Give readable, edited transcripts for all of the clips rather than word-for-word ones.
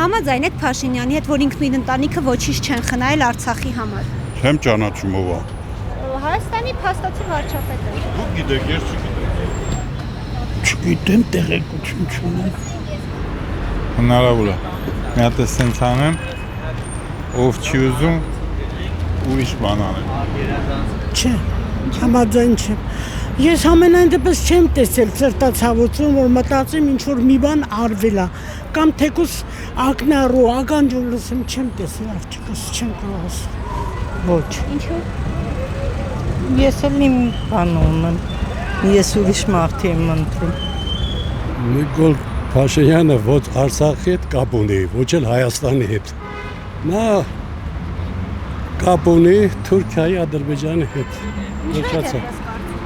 Համաձայն եք Փաշինյանի հետ, որ ինքն իր ընտանիքը ոչինչ չեն խնայել Արցախի համար։ Չեմ ճանաչում ով է։ Հայաստանի փաստացի վարչապետը։ Դուք գիտեք, ես չգիտեմ։ Չգիտեմ, տեղեկություն չունեմ։ Հնարավոր է։ Մի հատ էսենց անեմ, ով չի ուզում ուրիշ բան անել։ Չէ, համաձայն չեմ։ Ես ամենայն դեպս չեմ տեսել սրտացավություն, որ մտածեմ ինչ որ մի բան արվել է, կամ թեկուս ակնառու, ականջով լսեմ չեմ տեսել, աղջիկս չեմ կարող ասել։ Ոչ։ Ինչու՞։ Ես էլ իմ բան ունեմ։ Ես ուրիշ մարդի եմ ընտրում։ Նիկոլ Փաշինյանը ոչ Արցախի հետ կապ ունի, ոչ էլ Հայաստանի հետ։ Նա կապ ունի Թուրքիայի, Ադրբեջանի հետ։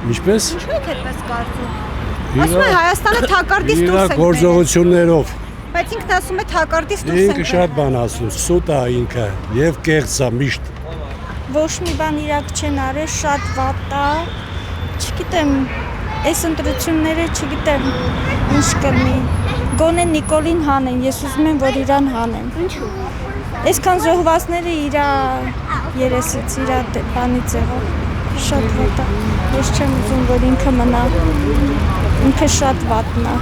Ինչպես։ Ինչու եք այդպես կարծում։ Ասում է Հայաստանը թակարդից դուրս է։ Իր գործողություններով։ Բայց ինքն ասում է թակարդից դուրս է։ Ինքը շատ բան ասում, սուտ է ինքը եւ կեղծ է միշտ։ Ոչ մի բան իրակ չեն արել, շատ վատ է։ Չգիտեմ, այս ընտրությունները չգիտեմ ինչ կլինի։ Գոնե Նիկոլին հանեն, ես ուզում եմ, որ իրան հանեն։ Ինչու։ Այսքան զոհվածները իր երեսից, իր բանից եղավ։ Շատ վատ է։ Ես չեմ ուզում, որ ինքը մնա։ Ինքը շատ վատն է։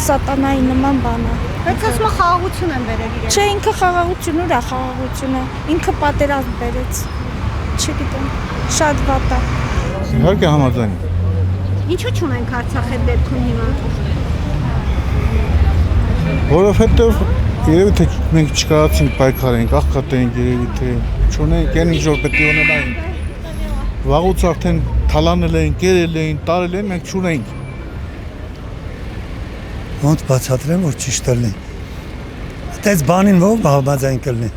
Սատանայի նման բան է։ Բայց ասում է խաղաղություն են բերել իրեն։ Չէ, ինքը խաղաղություն ուր է խաղաղությունը։ Ինքը պատերազմ բերեց։ Չգիտեմ, շատ վատ է։ Իհարկե համաձայն։ Ինչու՞ չունենք Արցախի դեպքում հիմա։ Որովհետև երևի թե մենք չկարողացինք պայքարենք, աղքատենք երևի թե չունենք այն ինչ որ պետք է ունենայինք։ Վաղուց արդեն թալանել էին, կերել էին, տարել էին, մենք չունենք։ Ոնց բացատրեմ, որ ճիշտ լինի։ Այդպես բանին ով համաձայն կլինի։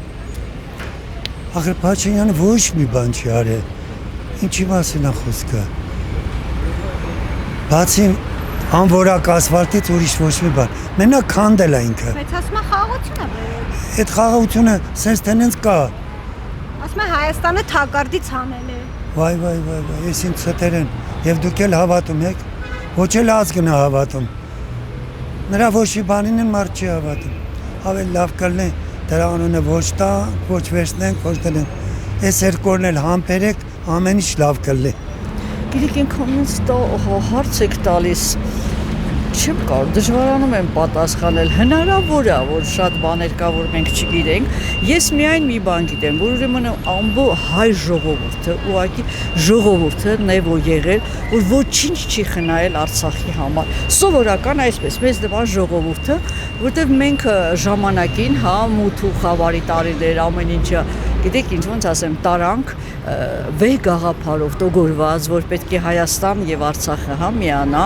Ախր Փաշինյանը ոչ մի բան չի արել։ Ինչի մասին է խոսքը։ Բացի անորակ ասֆալտից ուրիշ ոչ մի բան։ Մենակ քանդել է ինքը։ Բայց ասում է խաղաղություն է բերել։ Այդ խաղաղությունը sense տենենց կա։ Ասում է Հայաստանը թակարդից հանել է։ Վայ, ես ինձ ցտերեն։ Եվ դուք էլ հավատում եք։ Ոչ էլ ազգն է հավատում։ Նրա ոչ մի բանին են մարդ չի հավատում։ Ավելի լավ կլինի դրա անունը ոչ տա, ոչ վերցնենք, ոչ դնենք։ Այս երկորն էլ համբերեք, ամեն ինչ լավ կլինի։ Գիտեք ինքնից հարց եք տալիս։ Չեմ կարող, դժվարանում եմ պատասխանել։ Հնարավոր է, որ շատ բաներ կա, որ մենք չգիտենք։ Ես միայն մի բան գիտեմ, որ ուրեմն հայ ժողովուրդը, ուղղակի ժողովուրդն է որ եղել, որ ոչինչ չի խնայել Արցախի համար։ Սովորական այսպես, մեծ դեպի ժողովուրդը, որտեղ մենք ժամանակին, մութ ու խավարի տարիներ ամեն ինչը, գիտեք ինչ ոնց ասեմ, տարանք վեհ գաղափարով տոգորված, որ պետք է Հայաստան եւ Արցախը միանա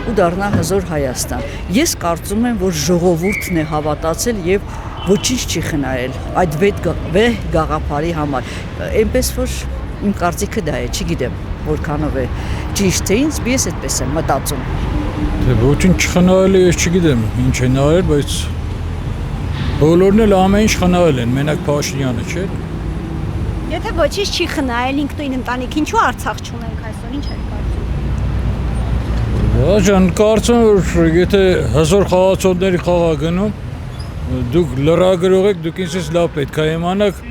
ու դառնա հզոր Հայաստան։ Ես կարծում եմ, որ ժողովուրդն է հավատացել եւ ոչինչ չի խնայել այդ վեհ գաղափարի համար։ Այնպես որ իմ կարծիքը դա է, չգիտեմ որքանով է ճիշտ թե ինձ, ես այդպես եմ մտածում։ Դե ոչինչ չխնայել է, ես չգիտեմ ինչ են արել, բայց բոլորն էլ ամեն ինչ խնայել են, մենակ Փաշինյանը, չէ՞։ Եթե ոչինչ չի խնայել ինքնին ընտանիք, ինչու Արցախ չունենք այսօր, ինչ եք կարծում։ Ջան, կարծում եմ, որ եթե հզոր խաղացողների խաղա գնում, դուք լրագրող եք, դուք ինձ լավ պետք է իմանաք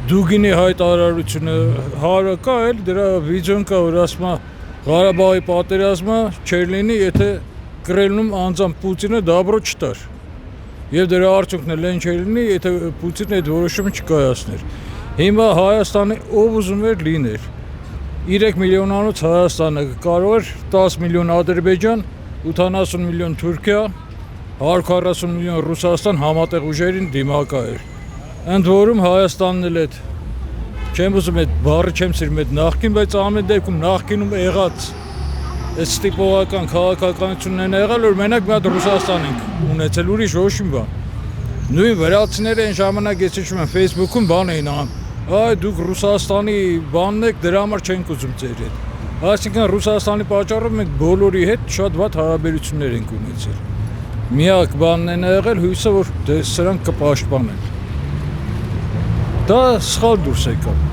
Դուգինի հայտարարությունը հարակա էլ դրա վիդեոն կա, որ ասում է Ղարաբաղի պատերազմը չէր լինի, եթե Կրեմլում անձամբ Պուտինը դաբրո չտար։ Եվ դրա արդյունքն էլ այն չէր լինի, եթե Պուտինը այդ որոշումը չկայացներ։ Հիմա Հայաստանը ով ուզում էր լիներ։ 3 միլիոնանոց Հայաստանը կարող էր 10 միլիոն Ադրբեջան, 80 միլիոն Թուրքիա, 140 միլիոն Ռուսաստան համատեղ ուժերին դիմակայել։ Ընդ որում Հայաստանն էլ այդ չեմ ուզում այդ բառը չեմ սիրում այդ նախկին, բայց ամեն դեպքում նախկինում եղած այդ ստիպողական քաղաքականությունն են եղել, որ մենակ մի հատ Ռուսաստան ենք ունեցել, ուրիշ ոչ մի բան։ Նույն վրացիները այն ժամանակ ես հիշում եմ Facebook-ում բան էին անում, այ դուք Ռուսաստանի բանն եք, դրա համար չենք ուզում ձեր հետ։ Այսինքն Ռուսաստանի պատճառով մենք բոլորի հետ շատ վատ հարաբերություններ ենք ունեցել։ Միակ բանն են եղել հույսը, որ սրանք կպաշտպանեն։ Դա սխալ դուրս եկավ։